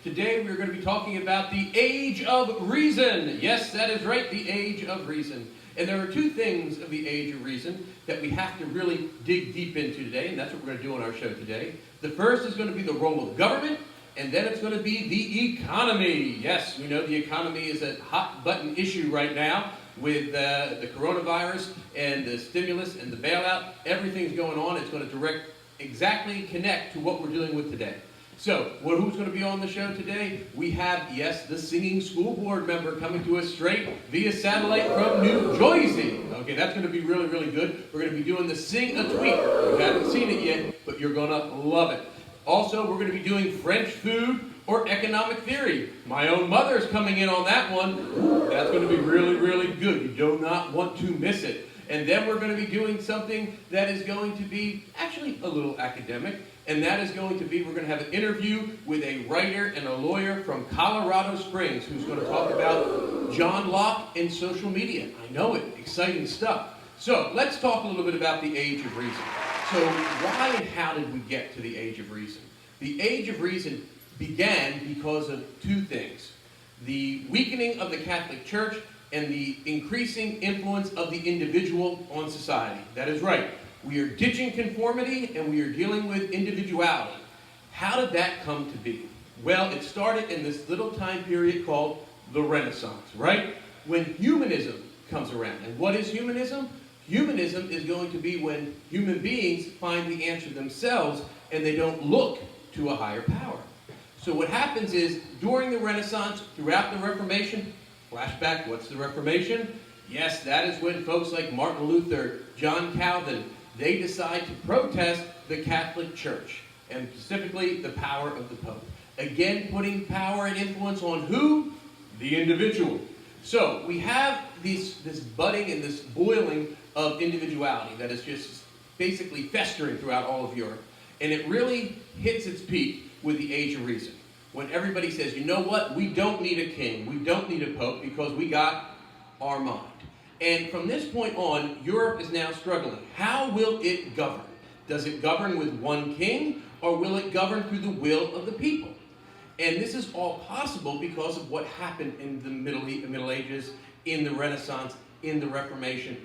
Today we're going to be talking about the age of reason. Yes, that is right, the age of reason. And there are two things of the age of reason that we have to really dig deep into today, and that's what we're going to do on our show today. The first is going to be the role of government, and then it's going to be the economy. Yes, we know the economy is a hot button issue right now with the coronavirus and the stimulus and the bailout. Everything's going on. It's going to exactly connect to what we're dealing with today. So, who's going to be on the show today? We have, yes, the singing school board member coming to us straight via satellite from New Jersey. Okay, that's going to be really, really good. We're going to be doing the Sing a Tweet. You haven't seen it yet, but you're going to love it. Also, we're going to be doing French food or economic theory. My own mother's coming in on that one. That's going to be really, really good. You do not want to miss it. And then we're going to be doing something that is going to be actually a little academic. And that is going to be, we're going to have an interview with a writer and a lawyer from Colorado Springs who's going to talk about John Locke and social media. I know it. Exciting stuff. So let's talk a little bit about the age of reason. So why and how did we get to the age of reason? The age of reason began because of two things. The weakening of the Catholic Church and the increasing influence of the individual on society. That is right. We are ditching conformity and we are dealing with individuality. How did that come to be? Well, it started in this little time period called the Renaissance, right? When humanism comes around. And what is humanism? Humanism is going to be when human beings find the answer themselves and they don't look to a higher power. So what happens is, during the Renaissance, throughout the Reformation, flashback, what's the Reformation? Yes, that is when folks like Martin Luther, John Calvin, they decide to protest the Catholic Church, and specifically the power of the Pope. Again, putting power and influence on who? The individual. So we have this budding and this boiling of individuality that is just basically festering throughout all of Europe. And it really hits its peak with the Age of Reason, when everybody says, you know what, we don't need a king, we don't need a pope, because we got our mind. And from this point on, Europe is now struggling. How will it govern? Does it govern with one king, or will it govern through the will of the people? And this is all possible because of what happened in the Middle Ages, in the Renaissance, in the Reformation,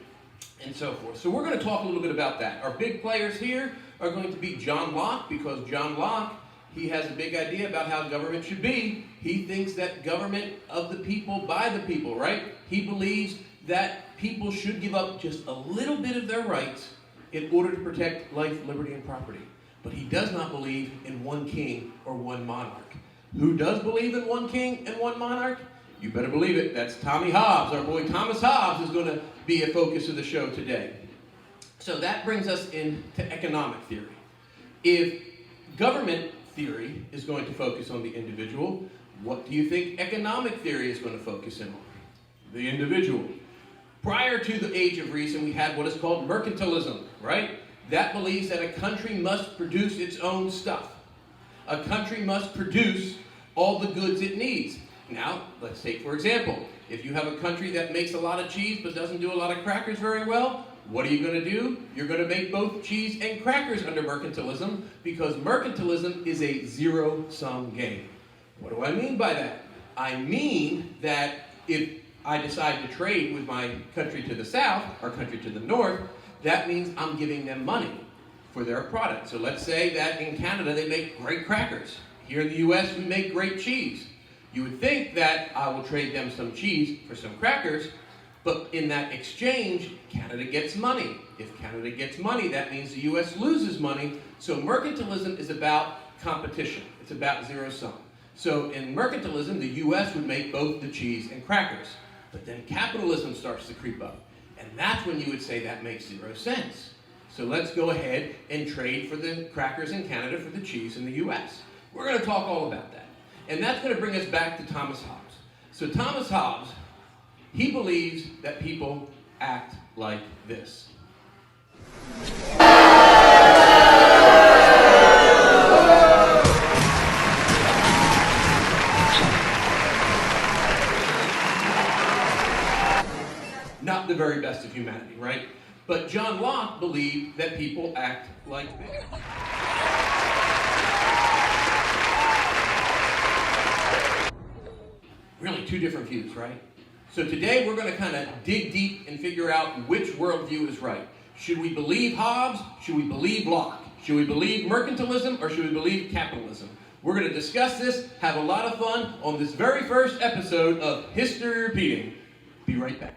and so forth. So we're going to talk a little bit about that. Our big players here are going to be John Locke, because John Locke, he has a big idea about how government should be. He thinks that government of the people, by the people, right? He believes that people should give up just a little bit of their rights in order to protect life, liberty, and property. But he does not believe in one king or one monarch. Who does believe in one king and one monarch? You better believe it. That's Tommy Hobbes. Our boy Thomas Hobbes is going to be a focus of the show today. So that brings us into economic theory. If government theory is going to focus on the individual, what do you think economic theory is going to focus in on? The individual. Prior to the Age of Reason, we had what is called mercantilism, right? That believes that a country must produce its own stuff. A country must produce all the goods it needs. Now, let's take, for example, if you have a country that makes a lot of cheese but doesn't do a lot of crackers very well, what are you going to do? You're going to make both cheese and crackers under mercantilism, because mercantilism is a zero-sum game. What do I mean by that? I mean that if I decide to trade with my country to the south, or country to the north, that means I'm giving them money for their product. So let's say that in Canada they make great crackers. Here in the US we make great cheese. You would think that I will trade them some cheese for some crackers, but in that exchange, Canada gets money. If Canada gets money, that means the US loses money. So mercantilism is about competition. It's about zero sum. So in mercantilism, the US would make both the cheese and crackers. But then capitalism starts to creep up. And that's when you would say that makes zero sense. So let's go ahead and trade for the crackers in Canada for the cheese in the US. We're going to talk all about that. And that's going to bring us back to Thomas Hobbes. So Thomas Hobbes, he believes that people act like this. Not the very best of humanity, right? But John Locke believed that people act like this. two different views, right? So today we're going to kind of dig deep and figure out which worldview is right. Should we believe Hobbes? Should we believe Locke? Should we believe mercantilism or should we believe capitalism? We're going to discuss this, have a lot of fun on this very first episode of History Repeating. Be right back.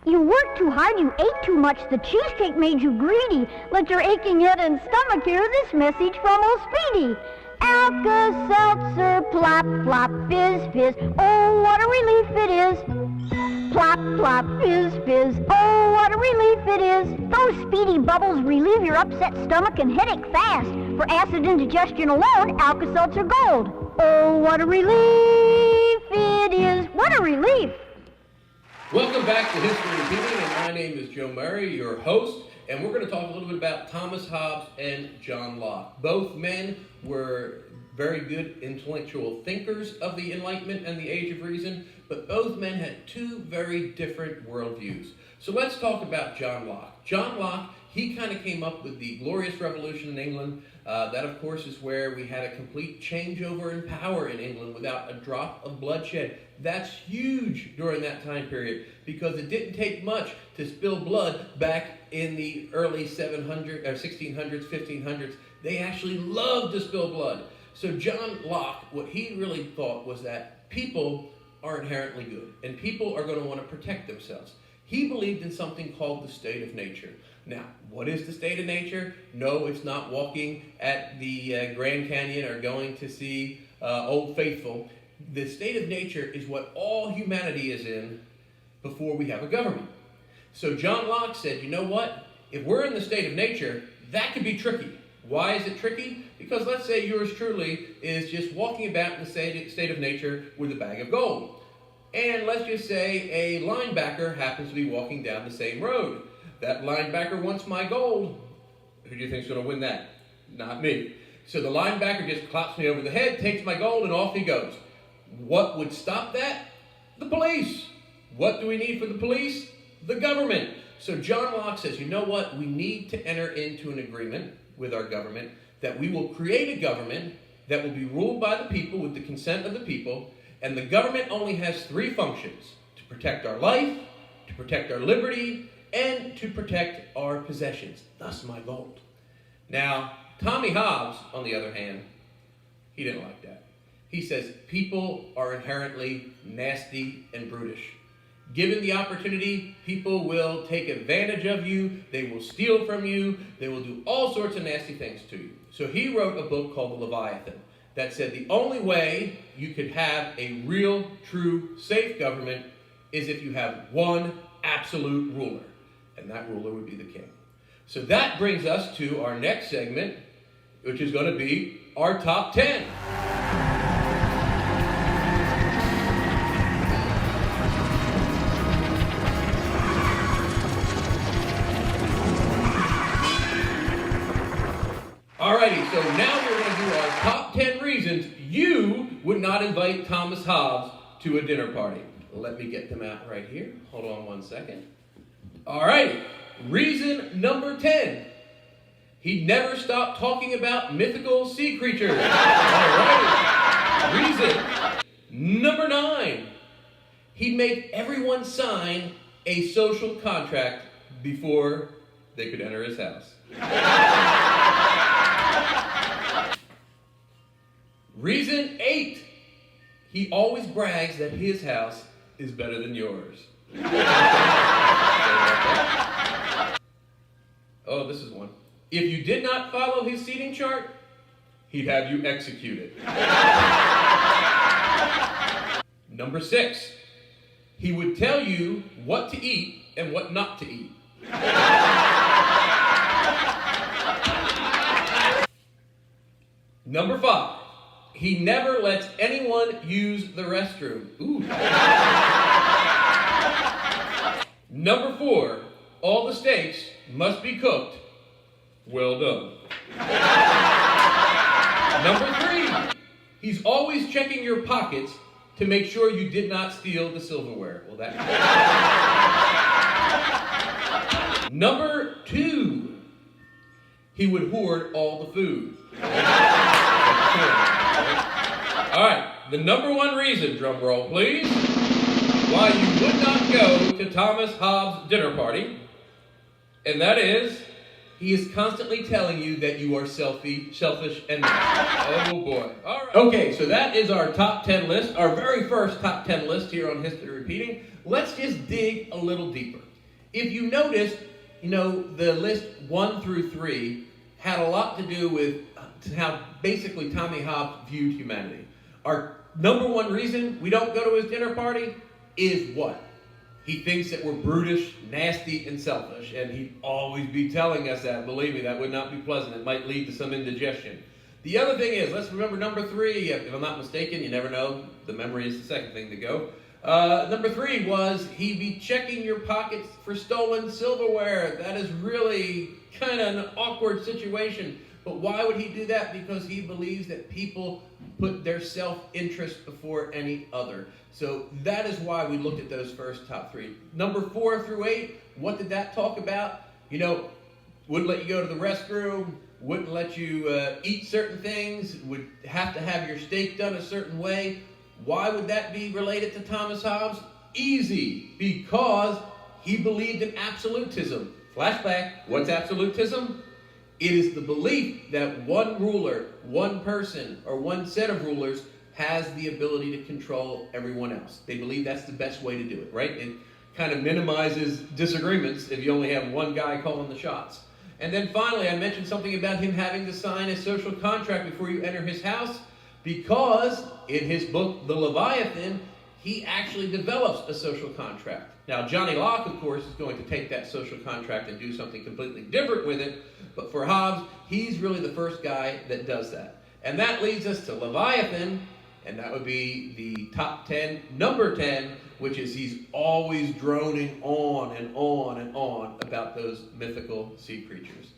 You worked too hard, you ate too much, the cheesecake made you greedy. Let your aching head and stomach hear this message from old Speedy. Alka-Seltzer, plop, plop, fizz, fizz, oh, what a relief it is. Plop, plop, fizz, fizz, oh, what a relief it is. Those Speedy bubbles relieve your upset stomach and headache fast. For acid indigestion alone, Alka-Seltzer Gold. Oh, what a relief it is. What a relief. Welcome back to History Repeating, and my name is Joe Murray, your host, and we're going to talk a little bit about Thomas Hobbes and John Locke. Both men were very good intellectual thinkers of the Enlightenment and the Age of Reason, but both men had two very different worldviews. So let's talk about John Locke. John Locke, he kind of came up with the Glorious Revolution in England. That, of course, is where we had a complete changeover in power in England without a drop of bloodshed. That's huge during that time period because it didn't take much to spill blood back in the early 1600s, 1500s. They actually loved to spill blood. So John Locke, what he really thought was that people are inherently good and people are going to want to protect themselves. He believed in something called the state of nature. Now, what is the state of nature? No, it's not walking at the Grand Canyon or going to see Old Faithful. The state of nature is what all humanity is in before we have a government. So John Locke said, you know what? If we're in the state of nature, that could be tricky. Why is it tricky? Because let's say yours truly is just walking about in the state of nature with a bag of gold. And let's just say a linebacker happens to be walking down the same road. That linebacker wants my gold. Who do you think is going to win that? Not me. So the linebacker just claps me over the head, takes my gold, and off he goes. What would stop that? The police. What do we need for the police? The government. So John Locke says, you know what? We need to enter into an agreement with our government that we will create a government that will be ruled by the people with the consent of the people, and the government only has three functions: to protect our life, to protect our liberty, and to protect our possessions, thus my gold. Now, Tommy Hobbes, on the other hand, he didn't like that. He says people are inherently nasty and brutish. Given the opportunity, people will take advantage of you, they will steal from you, they will do all sorts of nasty things to you. So he wrote a book called The Leviathan that said the only way you could have a real, true, safe government is if you have one absolute ruler, and that ruler would be the king. So that brings us to our next segment, which is going to be our top 10. Alrighty, so now we're going to do our top 10 reasons you would not invite Thomas Hobbes to a dinner party. Let me get them out right here. Hold on one second. Alrighty, reason number 10. He never stopped talking about mythical sea creatures. Alrighty, reason number 9. He'd make everyone sign a social contract before they could enter his house. Reason 8. He always brags that his house is better than yours. Oh, this is one. If you did not follow his seating chart, he'd have you executed. Number 6. He would tell you what to eat and what not to eat. Number 5. He never lets anyone use the restroom. Ooh. Number 4. All the steaks must be cooked well done. Number 3. He's always checking your pockets to make sure you did not steal the silverware. Well, that. Number 2. He would hoard all the food. All right, the number 1 reason, drum roll please, why you would not go to Thomas Hobbes' dinner party, and that is, he is constantly telling you that you are selfish, and oh boy. All right. Okay, so that is our top 10 list, our very first top 10 list here on History Repeating. Let's just dig a little deeper. If you noticed, the list 1 through 3 had a lot to do with how basically Tommy Hobbes viewed humanity. Our number one reason we don't go to his dinner party is what? He thinks that we're brutish, nasty, and selfish, and he'd always be telling us that. Believe me, that would not be pleasant. It might lead to some indigestion. The other thing is, let's remember number 3. If I'm not mistaken, you never know. The memory is the second thing to go. Number 3 was he'd be checking your pockets for stolen silverware. That is really kind of an awkward situation. But why would he do that? Because he believes that people put their self-interest before any other. So that is why we looked at those first top 3. Number 4 through 8, what did that talk about? Wouldn't let you go to the restroom, wouldn't let you eat certain things, would have to have your steak done a certain way. Why would that be related to Thomas Hobbes? Easy, because he believed in absolutism. Flashback, what's absolutism? It is the belief that one ruler, one person, or one set of rulers has the ability to control everyone else. They believe that's the best way to do it, right? It kind of minimizes disagreements if you only have one guy calling the shots. And then finally, I mentioned something about him having to sign a social contract before you enter his house, because in his book, The Leviathan, he actually develops a social contract. Now, Johnny Locke, of course, is going to take that social contract and do something completely different with it, but for Hobbes, he's really the first guy that does that. And that leads us to Leviathan, and that would be the top 10, number 10, which is he's always droning on and on and on about those mythical sea creatures,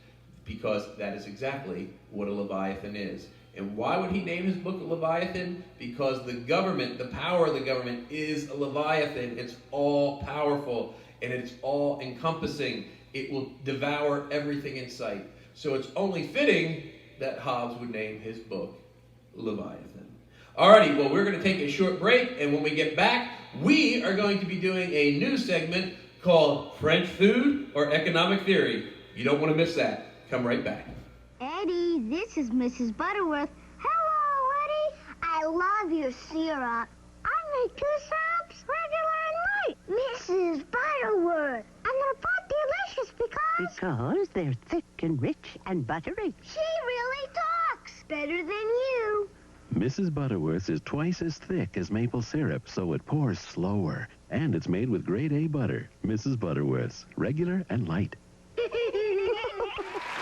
because that is exactly what a Leviathan is. And why would he name his book a Leviathan? Because the government, the power of the government is a Leviathan. It's all powerful and it's all encompassing. It will devour everything in sight. So it's only fitting that Hobbes would name his book Leviathan. Alrighty, well, we're going to take a short break, and when we get back, we are going to be doing a new segment called French Food or Economic Theory. You don't want to miss that. Come right back. Eddie, this is Mrs. Butterworth. Hello, Eddie. I love your syrup. I make 2 syrups, regular and light. Mrs. Butterworth. And they're both delicious Because they're thick and rich and buttery. she really talks better than you. Mrs. Butterworth's is twice as thick as maple syrup, so it pours slower. And it's made with grade A butter. Mrs. Butterworth's, regular and light.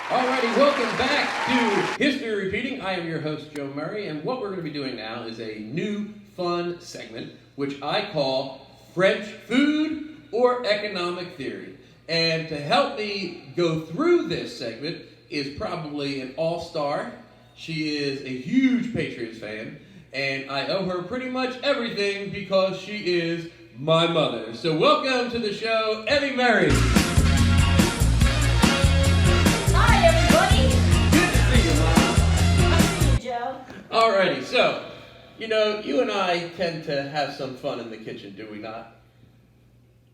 Alrighty, welcome back to History Repeating. I am your host, Joe Murray, and what we're going to be doing now is a new fun segment, which I call French Food or Economic Theory. And to help me go through this segment is probably an all-star. She is a huge Patriots fan, and I owe her pretty much everything because she is my mother. So welcome to the show, Evie Murray. Hi, everybody. Good to see you, Mom. Nice to see you, Joe. Alrighty, so, you and I tend to have some fun in the kitchen, do we not?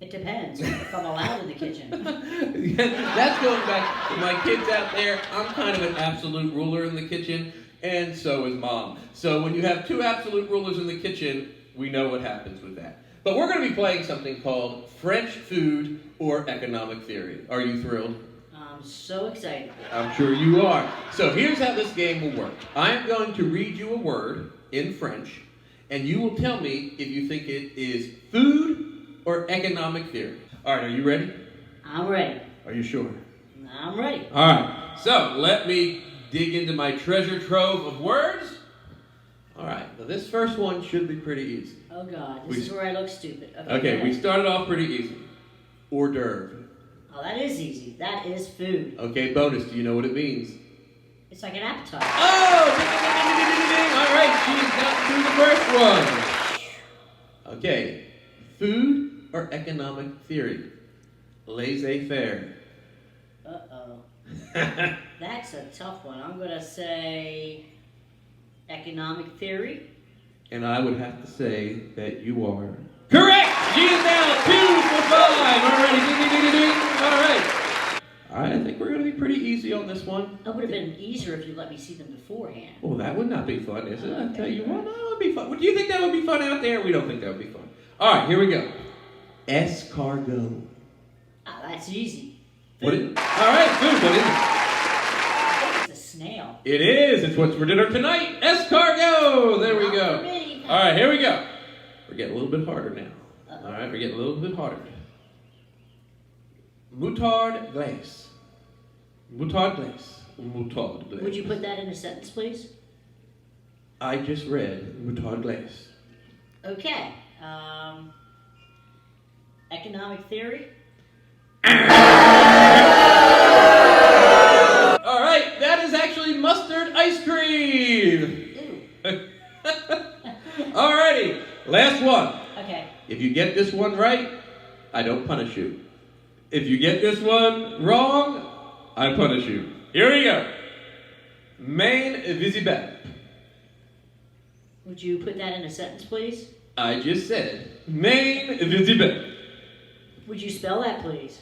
It depends if I'm allowed in the kitchen. That's going back to my kids out there. I'm kind of an absolute ruler in the kitchen, and so is Mom. So when you have 2 absolute rulers in the kitchen, we know what happens with that. But we're going to be playing something called French Food or Economic Theory. Are you thrilled? I'm so excited. I'm sure you are. So here's how this game will work. I'm going to read you a word in French, and you will tell me if you think it is food or economic theory. All right, are you ready? I'm ready. Are you sure? I'm ready. All right, so let me dig into my treasure trove of words. All right, now this first one should be pretty easy. Oh, God. This is where I look stupid. Okay, we started off pretty easy. Hors d'oeuvre. Oh, that is easy. That is food. Okay, bonus, do you know what it means? It's like an appetizer. Oh! Ding, ding, ding, ding, ding, ding, ding. All right, she's got through the first one. Okay, food or economic theory? Laissez-faire. Uh-oh. That's a tough one. I'm going to say economic theory. And I would have to say that you are Correct! She is now 2 for 5. Alrighty, ding, ding, ding, ding, ding. Alright. I think we're going to be pretty easy on this one. It would have been easier if you let me see them beforehand. Well, that would not be fun, is it? I tell you what, that would be fun. Do you think that would be fun out there? We don't think that would be fun. Alright, here we go. Escargot. Ah, that's easy. What is it? Alright, food, what is it? It's a snail. It is. It's what's for dinner tonight. Escargot. There we Not go. for me. All right, here we go. We're getting a little bit harder now. All right, we're getting a little bit harder. Moutarde glace. Moutarde glace. Moutarde glace. Would you put that in a sentence, please? I just read moutarde glace. Okay. Economic theory? All right, that is actually mustard ice cream. All righty, last one. Okay. If you get this one right, I don't punish you. If you get this one wrong, I punish you. Here we go. Main visible. Would you put that in a sentence, please? I just said main visible. Would you spell that, please?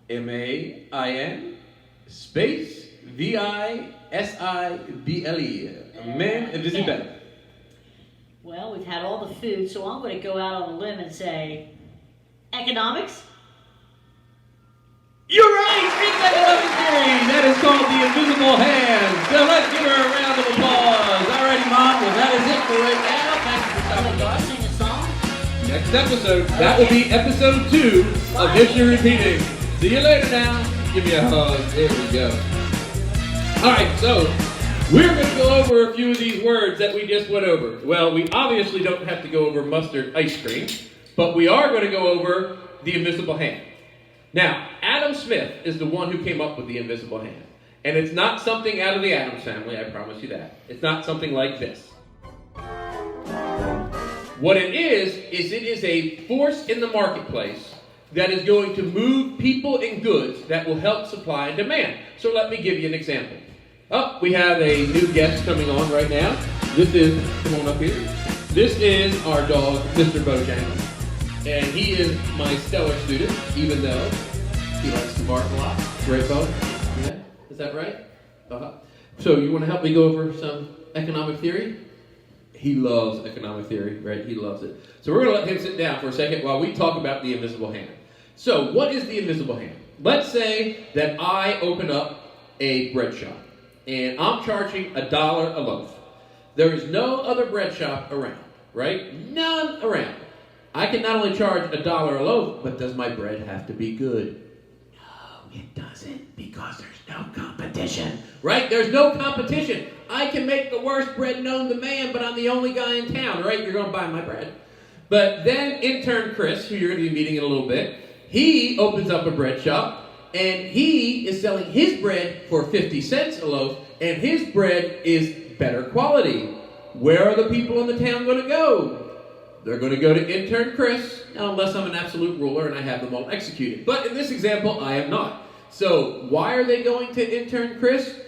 M-A-I-N space V-I-S-I-B-L-E. Main visible. Well, we've had all the food, so I'm going to go out on a limb and say economics. You're right! It's economic theory! That is called the invisible hand. So let's give her a round of applause. Alrighty, Mom. Well, that is it for right now. Thank you for stopping by. Sing a song. Next episode, that will be episode 2 of History Repeating. See you later now. Give me a hug. There we go. Alright, so we're going to go over a few of these words that we just went over. Well, we obviously don't have to go over mustard ice cream, but we are going to go over the invisible hand. Now, Adam Smith is the one who came up with the invisible hand. And it's not something out of the Addams family, I promise you that. It's not something like this. What it is a force in the marketplace that is going to move people and goods that will help supply and demand. So let me give you an example. Oh, we have a new guest coming on right now. This is, come on up here. This is our dog, Mr. Bojangles. And he is my stellar student, even though he likes to bark a lot. Right, Bo? Yeah? Is that right? Uh-huh. So you want to help me go over some economic theory? He loves economic theory, right? He loves it. So we're going to let him sit down for a second while we talk about the invisible hand. So what is the invisible hand? Let's say that I open up a bread shop, and I'm charging $1 a loaf. There is no other bread shop around, right? None around. I can not only charge $1 a loaf, but does my bread have to be good? No, it doesn't, because there's no competition, right? There's no competition. I can make the worst bread known to man, but I'm the only guy in town, right? You're going to buy my bread. But then intern Chris, who you're going to be meeting in a little bit, he opens up a bread shop, and he is selling his bread for 50 cents a loaf, and his bread is better quality. Where are the people in the town going to go? They're going to go to intern Chris, unless I'm an absolute ruler and I have them all executed. But in this example, I am not. So why are they going to intern Chris?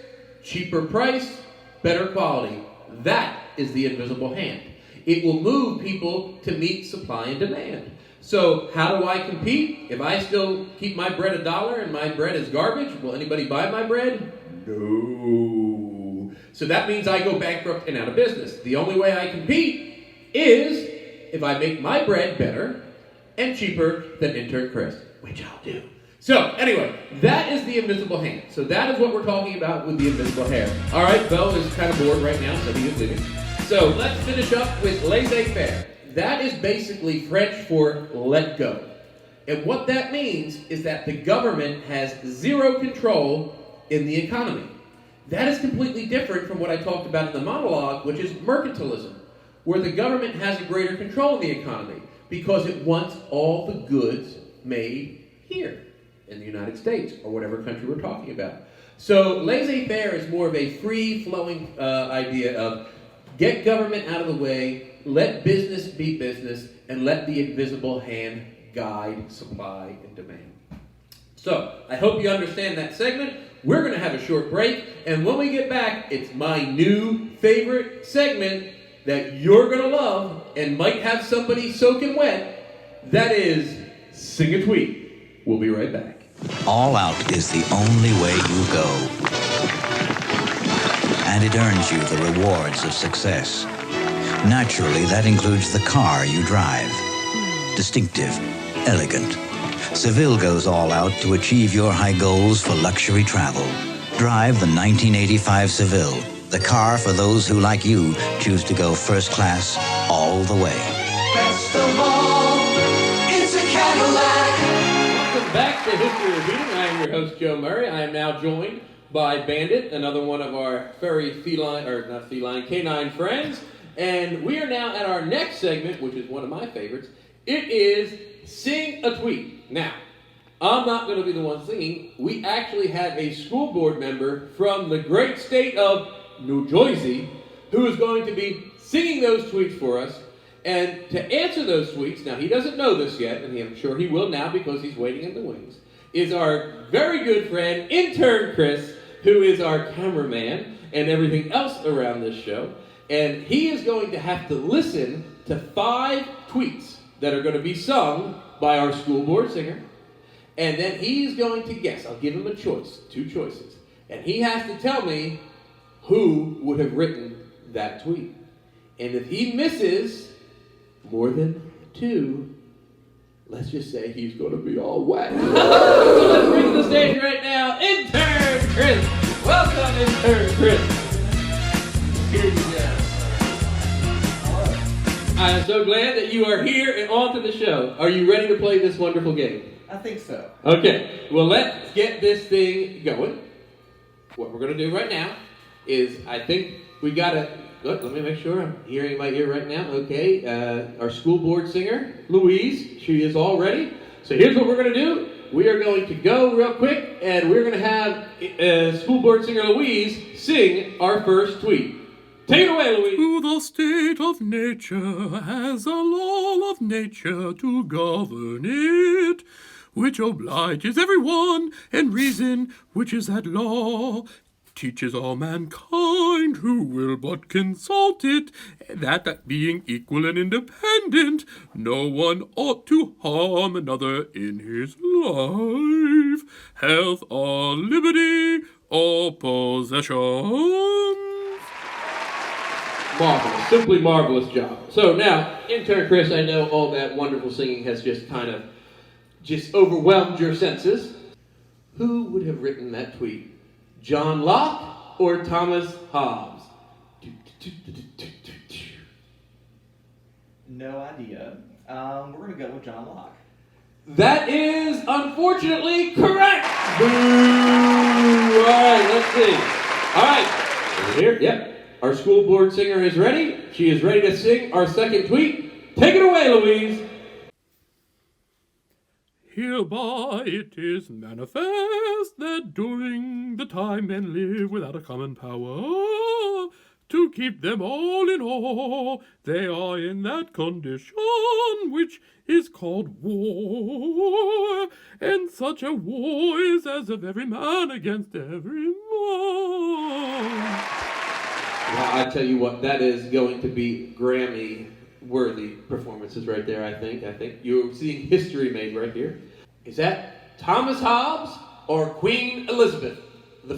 Cheaper price, better quality. That is the invisible hand. It will move people to meet supply and demand. So how do I compete? If I still keep my bread $1 and my bread is garbage, will anybody buy my bread? No. So that means I go bankrupt and out of business. The only way I compete is if I make my bread better and cheaper than intern Chris, which I'll do. So anyway, that is the invisible hand. So that is what we're talking about with the invisible hand. All right, Beau is kind of bored right now, so he is leaving. So let's finish up with laissez-faire. That is basically French for let go. And what that means is that the government has zero control in the economy. That is completely different from what I talked about in the monologue, which is mercantilism, where the government has a greater control in the economy because it wants all the goods made here in the United States or whatever country we're talking about. So laissez-faire is more of a free-flowing idea of get government out of the way, let business be business, and let the invisible hand guide supply and demand. So I hope you understand that segment. We're going to have a short break, and when we get back, it's my new favorite segment that you're going to love and might have somebody soaking wet. That is Sing a Tweet. We'll be right back. All Out is the only way you go. And it earns you the rewards of success. Naturally, that includes the car you drive. Distinctive, elegant. Seville goes all out to achieve your high goals for luxury travel. Drive the 1985 Seville, the car for those who, like you, choose to go first class all the way. Best of all, it's a Cadillac. Welcome back to History Repeating. I am your host, Joe Murray. I am now joined by Bandit, another one of our furry canine friends. And we are now at our next segment, which is one of my favorites. It is Sing a Tweet. Now, I'm not going to be the one singing. We actually have a school board member from the great state of New Jersey who is going to be singing those tweets for us. And to answer those tweets, now he doesn't know this yet, and I'm sure he will now because he's waiting in the wings, is our very good friend, intern Chris, who is our cameraman and everything else around this show. And he is going to have to listen to 5 tweets that are going to be sung by our school board singer. And then he's going to guess. I'll give him a choice, 2 choices. And he has to tell me who would have written that tweet. And if he misses more than 2, let's just say he's going to be all wet. So let's bring to the stage right now, intern Chris. Welcome, intern Chris. Here you go. I am so glad that you are here and on to the show. Are you ready to play this wonderful game? I think so. Okay, well, let's get this thing going. What we're going to do right now is, I think we got to, let me make sure I'm hearing in my ear right now. Okay, our school board singer, Louise, she is all ready. So here's what we're going to do. We are going to go real quick, and we're going to have school board singer Louise sing our first tweet. Take it away, Louise. To the state of nature as a law of nature to govern it, which obliges everyone, and reason, which is that law, teaches all mankind who will but consult it, that being equal and independent, no one ought to harm another in his life, health, or liberty, or possession. Marvelous, simply marvelous job. So now, intern Chris, I know all that wonderful singing has just kind of overwhelmed your senses. Who would have written that tweet? John Locke or Thomas Hobbes? No idea. We're going to go with John Locke. That is unfortunately correct. Boo! All right, let's see. All right, over here. Yep. Our school board singer is ready. She is ready to sing our second tweet. Take it away, Louise. Hereby it is manifest that during the time men live without a common power, to keep them all in awe, they are in that condition which is called war. And such a war is as of every man against every man. Well, I tell you what, that is going to be Grammy-worthy performances right there, I think. You're seeing history made right here. Is that Thomas Hobbes or Queen Elizabeth I?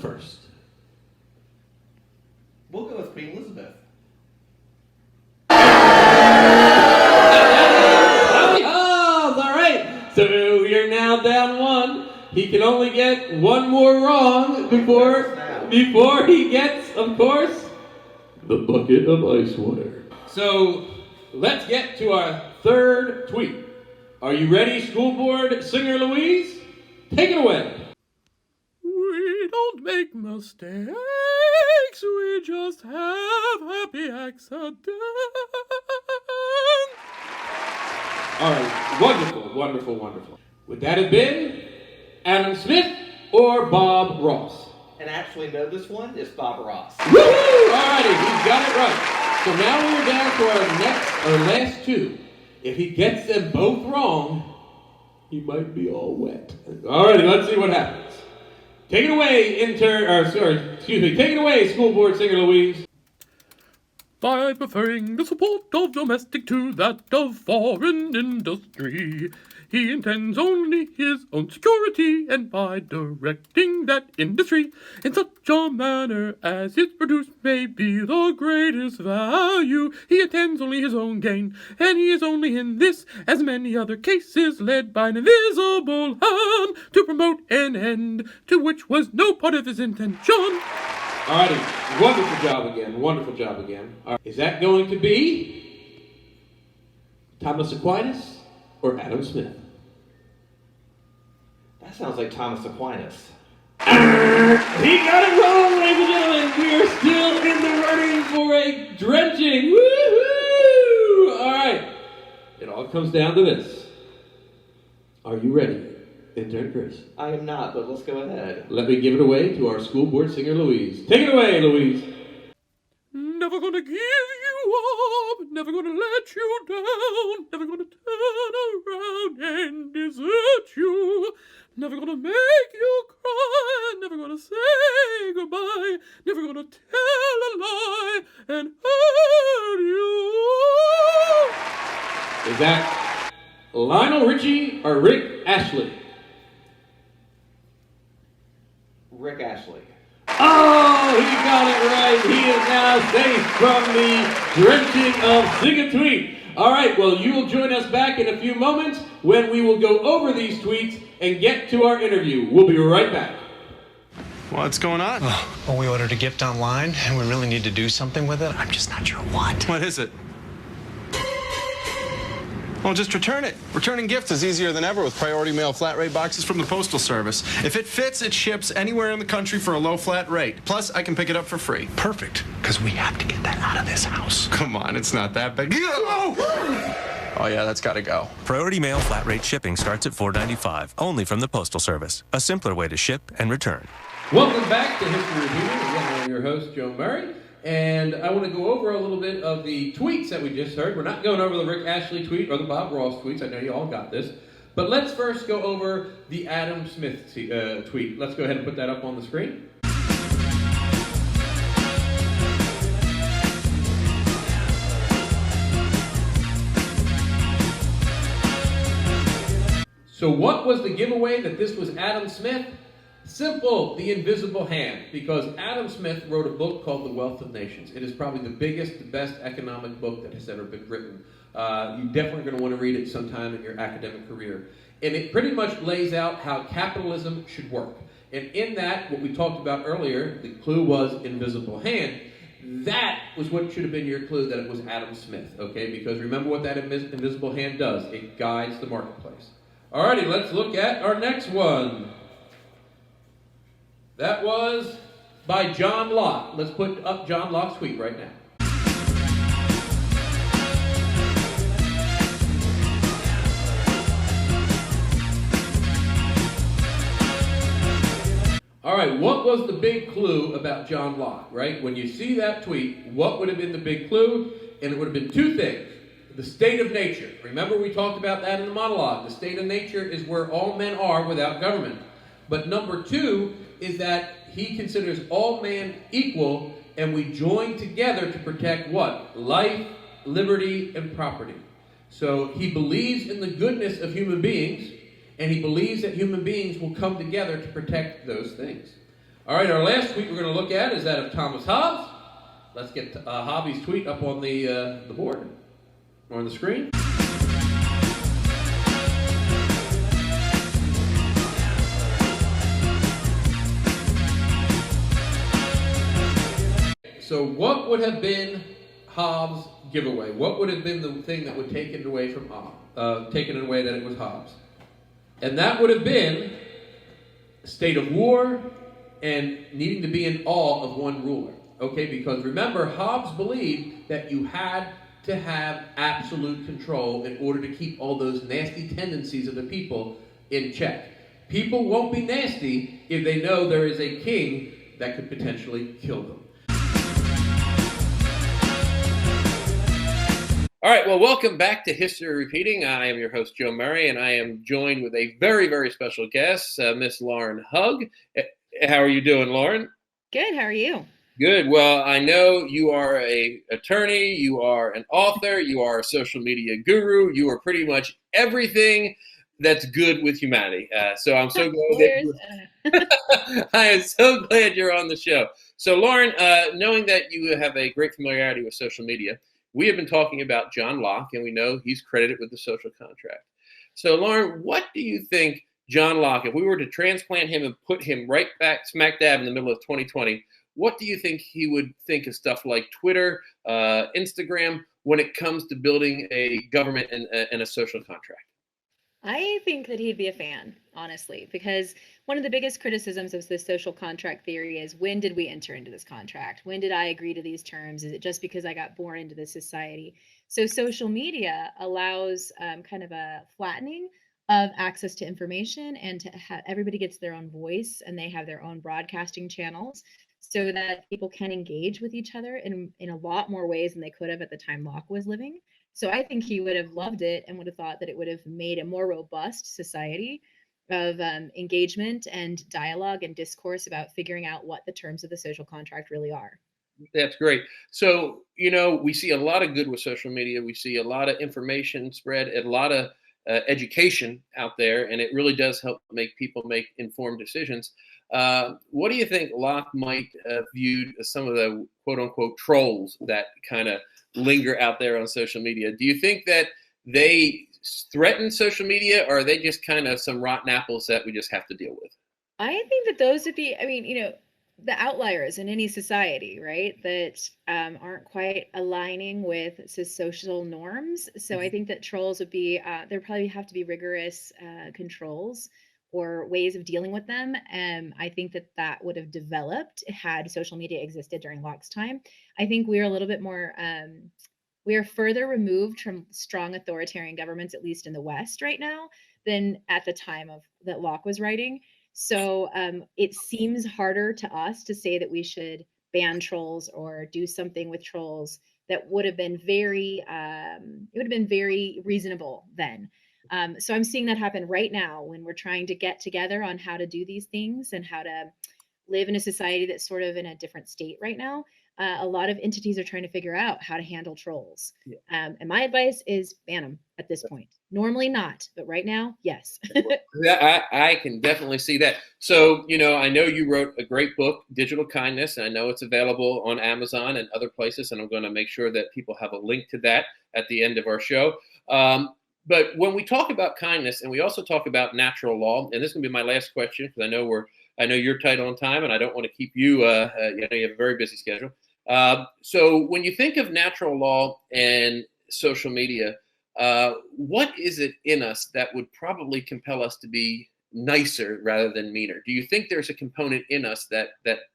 We'll go with Queen Elizabeth. Hobbes, all right. So you're now down 1. He can only get 1 more wrong before he gets, of course, the bucket of ice water. So let's get to our third tweet. Are you ready, school board singer Louise? Take it away. We don't make mistakes, we just have happy accidents. All right, wonderful, wonderful, wonderful. Would that have been Adam Smith or Bob Ross? And actually know this one is Bob Ross. Woo-hoo! All righty, he's got it right. So now we're down to our last 2. If he gets them both wrong, he might be all wet. All righty, let's see what happens. Take it away, take it away, school board singer Louise. by preferring the support of domestic to that of foreign industry. He intends only his own security, and by directing that industry in such a manner as its produce may be the greatest value, he intends only his own gain, and he is only in this, as many other cases, led by an invisible hand to promote an end to which was no part of his intention. Alrighty, wonderful job again. All right. Is that going to be Thomas Aquinas or Adam Smith? That sounds like Thomas Aquinas. He got it wrong, ladies and gentlemen. We are still in the running for a drenching. Woohoo! Alright, it all comes down to this. Are you ready? Intern Chris. I am not, but let's go ahead. Let me give it away to our school board singer, Louise. Take it away, Louise. Never gonna give you up, never gonna let you down, never gonna turn around and desert you, never gonna make you cry, never gonna say goodbye, never gonna tell a lie and hurt you. Is that Lionel Richie or Rick Ashley? Rick Ashley. Oh, he got it right. He is now safe from the drenching of Sing a Tweet. All right, well, you will join us back in a few moments when we will go over these tweets and get to our interview. We'll be right back. What's going on? Well, we ordered a gift online, and we really need to do something with it. I'm just not sure what. What is it? Well, just return it. Returning gifts is easier than ever with priority mail flat rate boxes from the Postal Service. If it fits, it ships anywhere in the country for a low flat rate. Plus, I can pick it up for free. Perfect, because we have to get that out of this house. Come on, it's not that big. Oh, yeah, that's got to go. Priority mail flat rate shipping starts at $4.95, only from the Postal Service. A simpler way to ship and return. Welcome back to History Repeated. Again, I'm your host, Joe Murray. And I want to go over a little bit of the tweets that we just heard. We're not going over the Rick Ashley tweet or the Bob Ross tweets. I know you all got this. But let's first go over the Adam Smith tweet. Let's go ahead and put that up on the screen. So what was the giveaway that this was Adam Smith? Simple, The Invisible Hand, because Adam Smith wrote a book called The Wealth of Nations. It is probably the biggest, the best economic book that has ever been written. You definitely going to want to read it sometime in your academic career. And it pretty much lays out how capitalism should work. And in that, what we talked about earlier, the clue was Invisible Hand. That was what should have been your clue, that it was Adam Smith, okay? Because remember what that invisible hand does. It guides the marketplace. Alrighty, let's look at our next one. That was by John Locke. Let's put up John Locke's tweet right now. All right, what was the big clue about John Locke, right? When you see that tweet, what would have been the big clue? And it would have been two things. The state of nature. Remember we talked about that in the monologue. The state of nature is where all men are without government. But number two is that he considers all men equal, and we join together to protect what? Life, liberty, and property. So he believes in the goodness of human beings, and he believes that human beings will come together to protect those things. All right, our last tweet we're going to look at is that of Thomas Hobbes. Let's get Hobbes' tweet up on the board, or on the screen. So what would have been Hobbes' giveaway? What would have been the thing that would take it away from taken it away that it was Hobbes? And that would have been a state of war and needing to be in awe of one ruler. Okay, because remember, Hobbes believed that you had to have absolute control in order to keep all those nasty tendencies of the people in check. People won't be nasty if they know there is a king that could potentially kill them. All right, well, welcome back to History Repeating. I am your host, Joe Murray, and I am joined with a very, very special guest, Miss Lauren Hugg. How are you doing, Lauren? Good, how are you? Good. Well, I know you are an attorney, you are an author, you are a social media guru, you are pretty much everything that's good with humanity. So I'm so glad I am so glad you're on the show. So Lauren, knowing that you have a great familiarity with social media, we have been talking about John Locke, and we know he's credited with the social contract. So Lauren, what do you think John Locke, if we were to transplant him and put him right back smack dab in the middle of 2020, what do you think he would think of stuff like Twitter, Instagram, when it comes to building a government and a social contract? I think that he'd be a fan, honestly, because one of the biggest criticisms of the social contract theory is, when did we enter into this contract? When did I agree to these terms? Is it just because I got born into this society? So social media allows kind of a flattening of access to information, and to everybody gets their own voice, and they have their own broadcasting channels, so that people can engage with each other in a lot more ways than they could have at the time Locke was living. So I think he would have loved it, and would have thought that it would have made a more robust society of engagement and dialogue and discourse about figuring out what the terms of the social contract really are. That's great. So, we see a lot of good with social media. We see a lot of information spread, a lot of education out there, and it really does help make people make informed decisions. What do you think Locke might have viewed as some of the quote unquote trolls that kind of linger out there on social media? Do you think that they threaten social media, or are they just kind of some rotten apples that we just have to deal with? I think that those would be, the outliers in any society, right? That aren't quite aligning with social norms. So I think that trolls would be, there probably have to be rigorous controls or ways of dealing with them. I think that would have developed had social media existed during Locke's time. I think we're a little bit more, we are further removed from strong authoritarian governments, at least in the West right now, than at the time that Locke was writing. So it seems harder to us to say that we should ban trolls or do something with trolls that would have been very, it would have been very reasonable then. So I'm seeing that happen right now when we're trying to get together on how to do these things and how to live in a society that's sort of in a different state right now. A lot of entities are trying to figure out how to handle trolls. Yeah. And my advice is ban them at this point. Normally not, but right now, yes. Yeah, I can definitely see that. So, I know you wrote a great book, Digital Kindness, and I know it's available on Amazon and other places, and I'm going to make sure that people have a link to that at the end of our show. But when we talk about kindness, and we also talk about natural law, and this is going to be my last question, because I know you're tight on time, and I don't want to keep you. You have a very busy schedule. So when you think of natural law and social media, what is it in us that would probably compel us to be nicer rather than meaner? Do you think there's a component in us that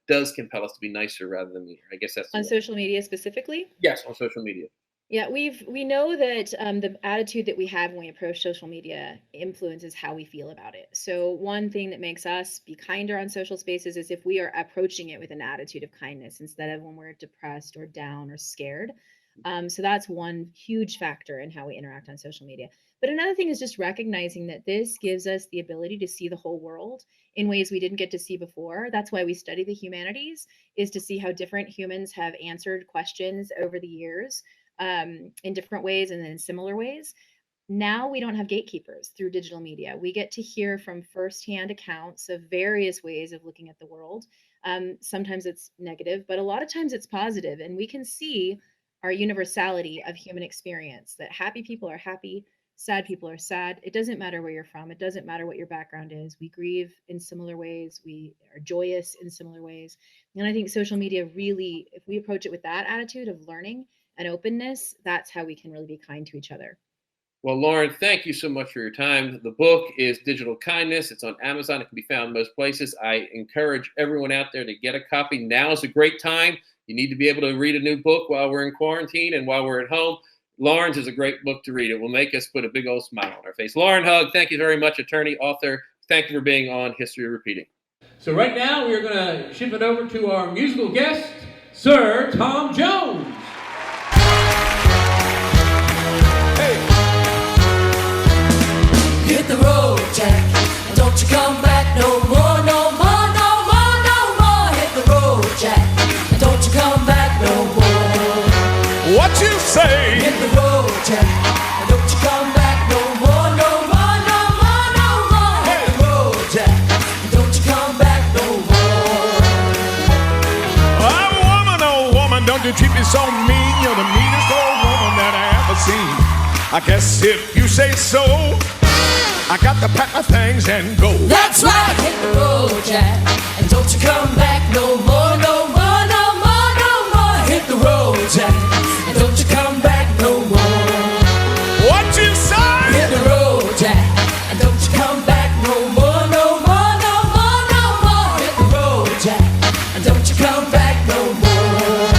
does compel us to be nicer rather than meaner? I guess that's on social media specifically. Yes, on social media. Yeah, we know that the attitude that we have when we approach social media influences how we feel about it. So one thing that makes us be kinder on social spaces is if we are approaching it with an attitude of kindness instead of when we're depressed or down or scared. So that's one huge factor in how we interact on social media. But another thing is just recognizing that this gives us the ability to see the whole world in ways we didn't get to see before. That's why we study the humanities, is to see how different humans have answered questions over the years. In different ways and then in similar ways. Now we don't have gatekeepers through digital media. We get to hear from firsthand accounts of various ways of looking at the world. Sometimes it's negative, but a lot of times it's positive, and we can see our universality of human experience, that happy people are happy, sad people are sad. It doesn't matter where you're from. It doesn't matter what your background is. We grieve in similar ways. We are joyous in similar ways. And I think social media really, if we approach it with that attitude of learning and openness, that's how we can really be kind to each other. Well, Lauren, thank you so much for your time. The book is Digital Kindness. It's on Amazon. It can be found most places. I encourage everyone out there to get a copy. Now is a great time. You need to be able to read a new book while we're in quarantine and while we're at home. Lauren's is a great book to read. It will make us put a big old smile on our face. Lauren Hug, thank you very much, attorney, author. Thank you for being on History Repeating. So right now, we're going to shift it over to our musical guest, Sir Tom Jones. Hit the road, Jack. Don't you come back no more, no more, no more, no more. Hit the road, Jack. Don't say? Hit the road, Jack, and don't you come back no more, no more, no more, no more. Hit the road, Jack, and don't you come back no more. Oh woman, don't you treat me so mean. You're the meanest old woman that I ever seen. I guess if you say so, I got to pack my things and go. That's right, hit the road, Jack, and don't you come back no more, no more, no more, no more. Hit the road, Jack, and don't you come back no more. What you say? Hit the road, Jack, and don't you come back no more, no more, no more, no more. Hit the road, Jack, and don't you come back no more.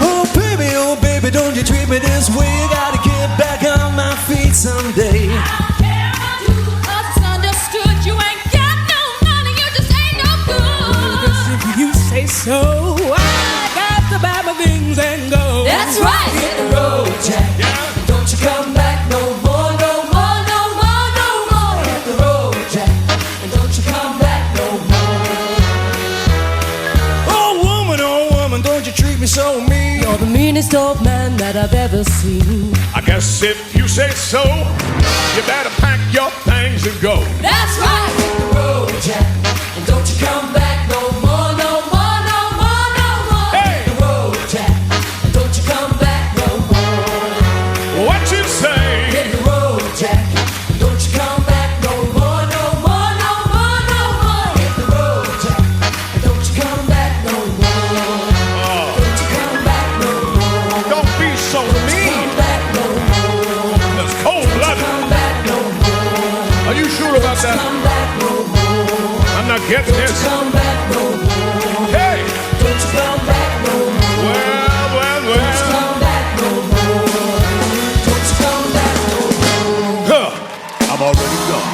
Oh baby, don't you treat me this way. I gotta get back on my feet someday. So I got to buy my things and go. That's right, hit the road, Jack. Yeah. Don't you come back no more, no more, no more, no more. Hit the road, Jack, and don't you come back no more. Oh woman, don't you treat me so mean. You're the meanest old man that I've ever seen. I guess if you say so, you better pack your things and go. That's right, hit the road, Jack, and don't you come back no more. I'm not getting this. Hey! Don't you come back no more. Well. Don't you come back no more. Don't you come back no more. Huh. I'm already gone.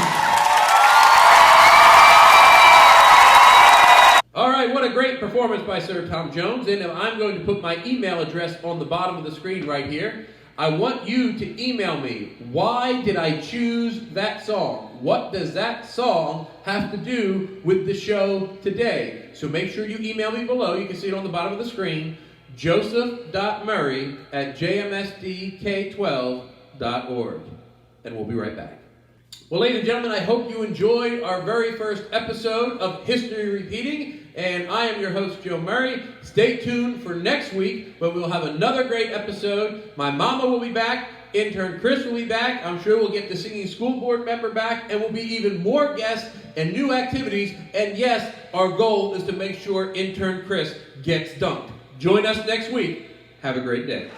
All right, what a great performance by Sir Tom Jones. And I'm going to put my email address on the bottom of the screen right here. I want you to email me. Why did I choose that song? What does that song have to do with the show today? So make sure you email me below. You can see it on the bottom of the screen. joseph.murray@jmsdk12.org. And we'll be right back. Well, ladies and gentlemen, I hope you enjoyed our very first episode of History Repeating. And I am your host, Joe Murray. Stay tuned for next week, when we'll have another great episode. My mama will be back. Intern Chris will be back. I'm sure we'll get the singing school board member back, and we'll be even more guests and new activities. And yes, our goal is to make sure Intern Chris gets dunked. Join us next week. Have a great day.